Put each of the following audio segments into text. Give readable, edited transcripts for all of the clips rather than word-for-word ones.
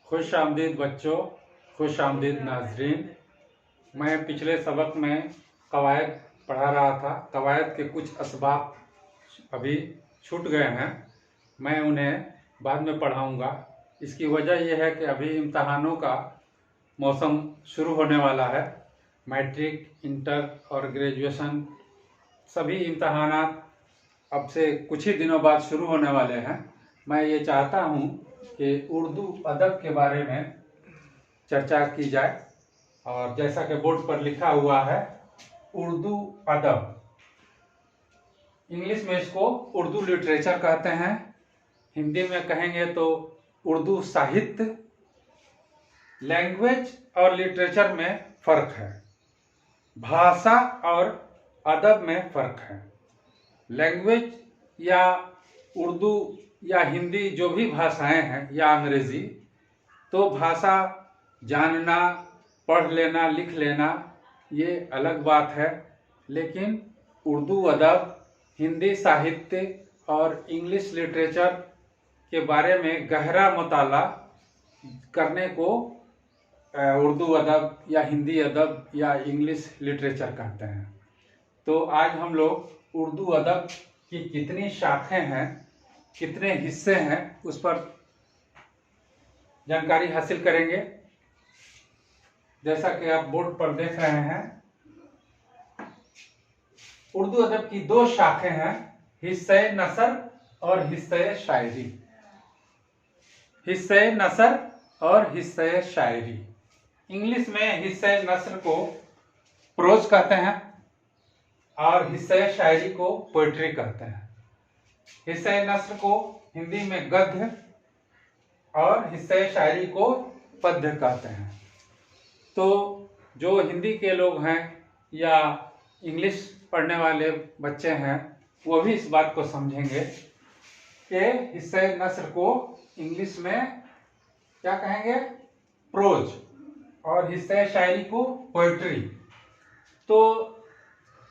खुश आमदीद बच्चों, खुश आमदीद नाजरीन। मैं पिछले सबक में कवायद पढ़ा रहा था। कवायद के कुछ असबाब अभी छूट गए हैं, मैं उन्हें बाद में पढ़ाऊँगा। इसकी वजह यह है कि अभी इम्तहानों का मौसम शुरू होने वाला है। मैट्रिक, इंटर और ग्रेजुएशन सभी इम्तहानात अब से कुछ ही दिनों बाद शुरू होने वाले हैं। मैं ये चाहता हूँ कि उर्दू अदब के बारे में चर्चा की जाए, और जैसा कि बोर्ड पर लिखा हुआ है उर्दू अदब, इंग्लिश में इसको उर्दू लिटरेचर कहते हैं, हिंदी में कहेंगे तो उर्दू साहित्य। लैंग्वेज और लिटरेचर में फ़र्क है, भाषा और अदब में फ़र्क है। लैंग्वेज या उर्दू या हिंदी जो भी भाषाएं हैं या अंग्रेज़ी, तो भाषा जानना, पढ़ लेना, लिख लेना ये अलग बात है। लेकिन उर्दू अदब, हिंदी साहित्य और इंग्लिश लिटरेचर के बारे में गहरा मुताला करने को उर्दू अदब या हिंदी अदब या इंग्लिश लिटरेचर कहते हैं। तो आज हम लोग उर्दू अदब की कितनी शाखें हैं, कितने हिस्से हैं, उस पर जानकारी हासिल करेंगे। जैसा कि आप बोर्ड पर देख रहे हैं, उर्दू अदब की दो शाखें हैं, हिस्से नसर और हिस्से शायरी। हिस्से नसर और हिस्से शायरी। इंग्लिश में हिस्से नसर को प्रोज कहते हैं और हिस्से शायरी को पोएट्री कहते हैं। हिस्से नसर को हिंदी में गद्य और हिस्से शायरी को पद्य कहते हैं। तो जो हिंदी के लोग हैं या इंग्लिश पढ़ने वाले बच्चे हैं, वो भी इस बात को समझेंगे कि हिस्से नसर को इंग्लिश में क्या कहेंगे, प्रोज, और हिस्से शायरी को पोएट्री। तो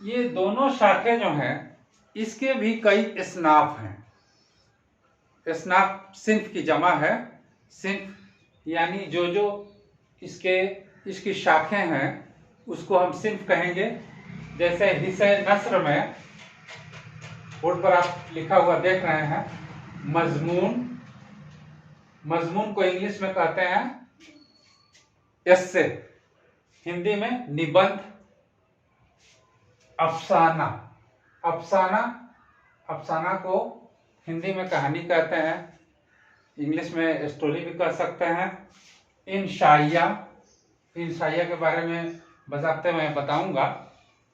ये दोनों शाखें जो हैं, इसके भी कई इसनाफ हैं। इसनाफ सिंफ की जमा है। सिंफ यानी जो इसकी शाखें हैं उसको हम सिंफ कहेंगे। जैसे हिस्से नस्र में बोर्ड पर आप लिखा हुआ देख रहे हैं, मजमून। मजमून को इंग्लिश में कहते हैं एस्से, हिंदी में निबंध। अफसाना, अफसाना को हिंदी में कहानी कहते हैं, इंग्लिश में स्टोरी भी कह सकते हैं। इंशाइया के बारे में बजाते मैं बताऊंगा।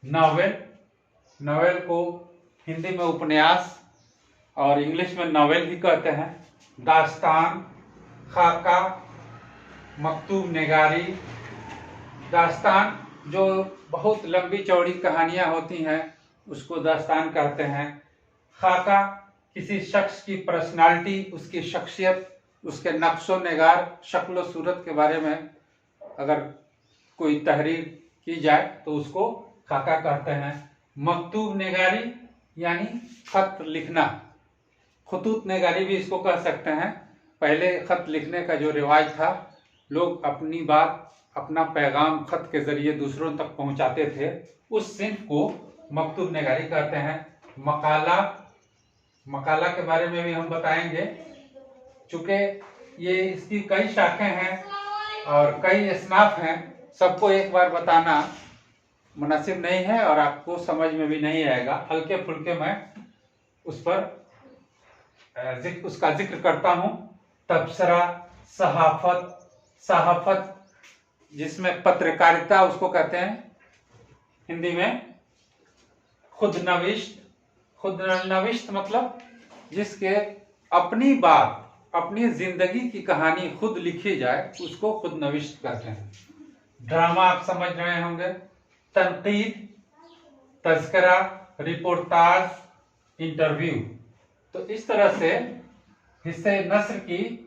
नॉवेल को हिंदी में उपन्यास और इंग्लिश में नॉवेल भी कहते हैं। दास्तान, खाका, मकतूब निगारी। दास्तान जो बहुत लंबी चौड़ी कहानियां होती हैं उसको दास्तान कहते हैं। खाका किसी शख्स की पर्सनालिटी, उसकी शख्सियत, उसके नक्शो निगार, शक्ल सूरत के बारे में अगर कोई तहरीर की जाए तो उसको खाका कहते हैं। मकतूब निगारी यानी खत लिखना, खतूत निगारी भी इसको कह सकते हैं। पहले खत लिखने का जो रिवाज था, लोग अपनी बात, अपना पैगाम खत के जरिए दूसरों तक पहुंचाते थे, उस सिंफ को मकतूब निगारी कहते हैं। मकाला के बारे में भी हम बताएंगे। चूंकि ये इसकी कई शाखें हैं और कई इसनाफ हैं, सबको एक बार बताना मुनासिब नहीं है और आपको समझ में भी नहीं आएगा। हल्के फुल्के मैं उस पर उसका जिक्र करता हूँ। तबसरा, सहाफत जिसमें पत्रकारिता उसको कहते हैं हिंदी में। खुदनविश्त मतलब जिसके अपनी बात, अपनी जिंदगी की कहानी खुद लिखी जाए उसको खुदनविश्त कहते हैं। ड्रामा आप समझ रहे होंगे। तनकीद, तज़किरा, रिपोर्टाज, इंटरव्यू। तो इस तरह से हिस्से नस्र की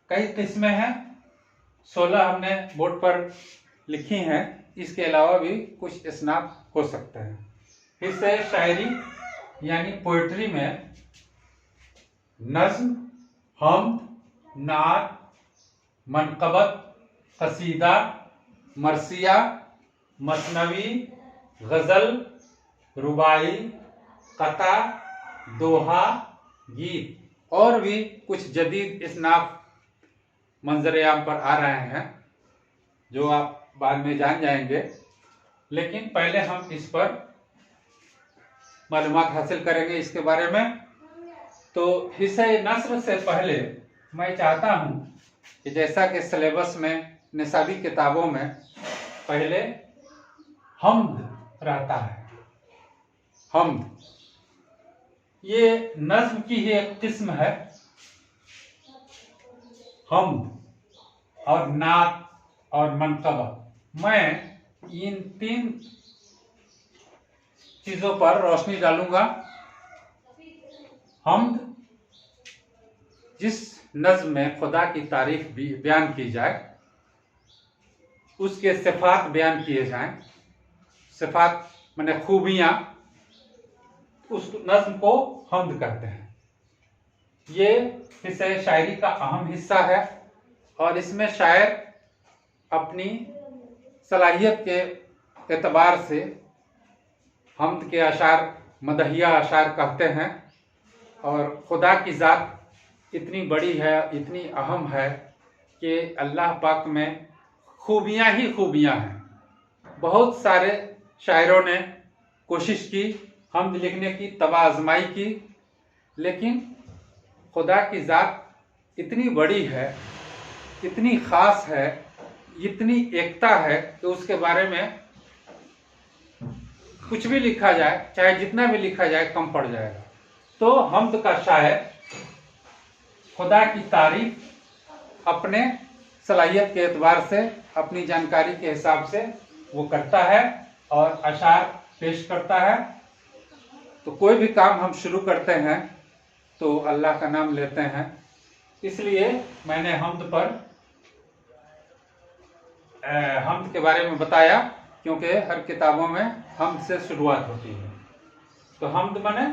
कई किस्में हैं। 16 हमने बोर्ड पर लिखी हैं। इसके अलावा भी कुछ इसनाफ हो सकते हैं। हिस्से शायरी यानी पोएट्री में नज्म, हमद, नात, मनकबत, कसीदा, मरसिया, मसनवी, गज़ल, रुबाई, कता, दोहा, गीत और भी कुछ जदीद इसनाफ मंजर-ए-आम पर आ रहे हैं जो आप बाद में जान जाएंगे। लेकिन पहले हम इस पर मालूमात हासिल करेंगे इसके बारे में। तो हिस्से नस्र से पहले मैं चाहता हूं कि जैसा कि सिलेबस में निसाबी किताबों में पहले हम्द रहता है, हम्द ये नज्म की ही एक किस्म है। हम्द और नात और मनकबत, मैं इन तीन चीजों पर रोशनी डालूंगा। हम्द, जिस नज्म में खुदा की तारीफ बयान की जाए, उसके सिफात बयान किए जाएं, सिफात माने खूबियां, उस नज्म को हम्द कहते हैं। ये हिस्से शायरी का अहम हिस्सा है और इसमें शायर अपनी सलाहियत के एतबार से हम्द के अशार, मदहिया अशार कहते हैं। और खुदा की ज़ात इतनी बड़ी है, इतनी अहम है कि अल्लाह पाक में खूबियाँ ही खूबियाँ हैं। बहुत सारे शायरों ने कोशिश की हम्द लिखने की, तबा आजमाई की, लेकिन खुदा की ज़ात इतनी बड़ी है, इतनी ख़ास है, इतनी एकता है कि उसके बारे में कुछ भी लिखा जाए, चाहे जितना भी लिखा जाए, कम पड़ जाएगा। तो हम्द का शायर खुदा की तारीफ अपने सलाहियत के एतबार से, अपनी जानकारी के हिसाब से वो करता है और अशार पेश करता है। तो कोई भी काम हम शुरू करते हैं तो अल्लाह का नाम लेते हैं, इसलिए मैंने हम्द के बारे में बताया, क्योंकि हर किताबों में हम्द से शुरुआत होती है। तो हम्द माने,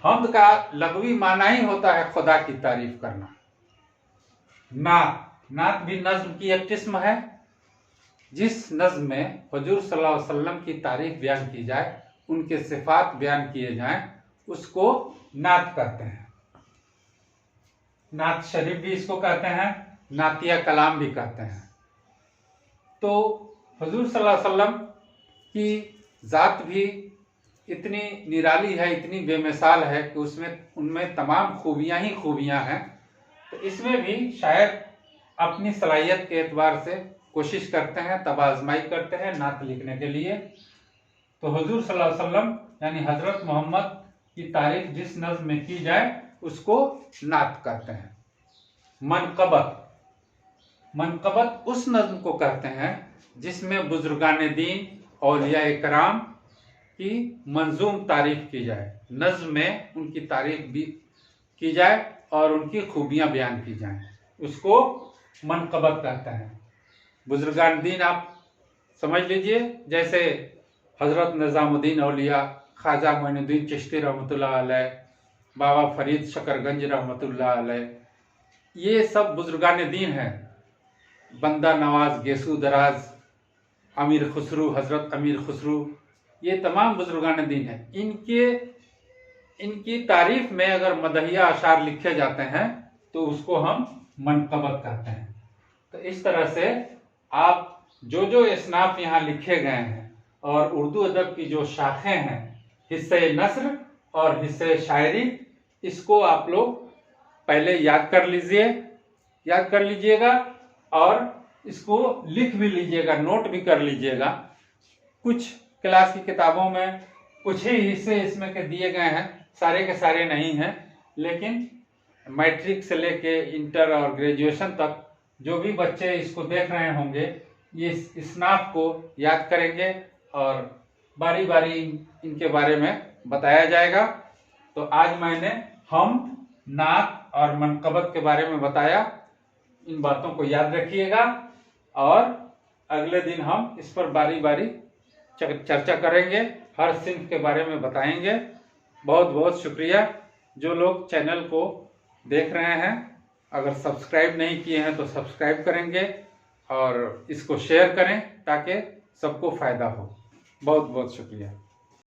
हम्द का लग़वी माना ही होता है खुदा की तारीफ करना। नात, नात भी नज्म की एक किस्म है। जिस नज्म में हुजूर सल्लल्लाहु अलैहि वसल्लम की तारीफ बयान की जाए, उनके सिफात बयान किए जाएं, उसको नात कहते हैं। नात शरीफ भी इसको कहते हैं, नातिया कलाम भी कहते हैं। तो हुजूर सल्लल्लाहु अलैहि वसल्लम की ज़ात भी इतनी निराली है, इतनी बेमिसाल है कि उनमें तमाम खूबियां ही खूबियां हैं। तो इसमें भी शायर अपनी सलाहियत के एतबार से कोशिश करते हैं, तबा आजमाई करते हैं नात लिखने के लिए। तो हुजूर सल्लल्लाहु अलैहि वसल्लम यानी हजरत मोहम्मद की तारीफ जिस नज्म में की जाए, उसको नात कहते हैं। मनकबत, मनकबत उस नज्म को कहते हैं जिसमें बुजुर्गान दीन, औलिया कराम की मंजूम तारीफ की जाए, नज्म में उनकी तारीफ भी की जाए और उनकी खूबियां बयान की जाएं, उसको मनकबत कहते हैं। बुजुर्गान दीन आप समझ लीजिए, जैसे हजरत निज़ामुद्दीन औलिया, ख्वाजा मोइनुद्दीन चिश्ती रहमतुल्लाह अलैह, बाबा फरीद शकरगंज रहमतुल्लाह अलैह, ये सब बुजुर्गान दीन हैं। बंदा नवाज, गेसू दराज, अमीर खुसरू, हजरत अमीर खुसरू, ये तमाम बुजुर्गान दीन हैं। इनकी तारीफ में अगर मदहिया अशार लिखे जाते हैं तो उसको हम मनकबत कहते हैं। तो इस तरह से आप जो जो इसनाफ यहाँ लिखे गए हैं और उर्दू अदब की जो शाखें हैं, हिस्से नस्र और हिस्से शायरी, इसको आप लोग पहले याद कर लीजिएगा और इसको लिख भी लीजिएगा, नोट भी कर लीजिएगा। कुछ क्लास की किताबों में कुछ ही हिस्से इसमें के दिए गए हैं, सारे के सारे नहीं हैं, लेकिन मैट्रिक से लेके इंटर और ग्रेजुएशन तक जो भी बच्चे इसको देख रहे होंगे, ये इसनाफ को याद करेंगे और बारी बारी इनके बारे में बताया जाएगा। तो आज मैंने हम, नात और मनकबत के बारे में बताया। इन बातों को याद रखिएगा और अगले दिन हम इस पर बारी बारी चर्चा करेंगे, हर सिंफ के बारे में बताएंगे। बहुत बहुत शुक्रिया जो लोग चैनल को देख रहे हैं। अगर सब्सक्राइब नहीं किए हैं तो सब्सक्राइब करेंगे और इसको शेयर करें ताकि सबको फायदा हो। बहुत बहुत शुक्रिया।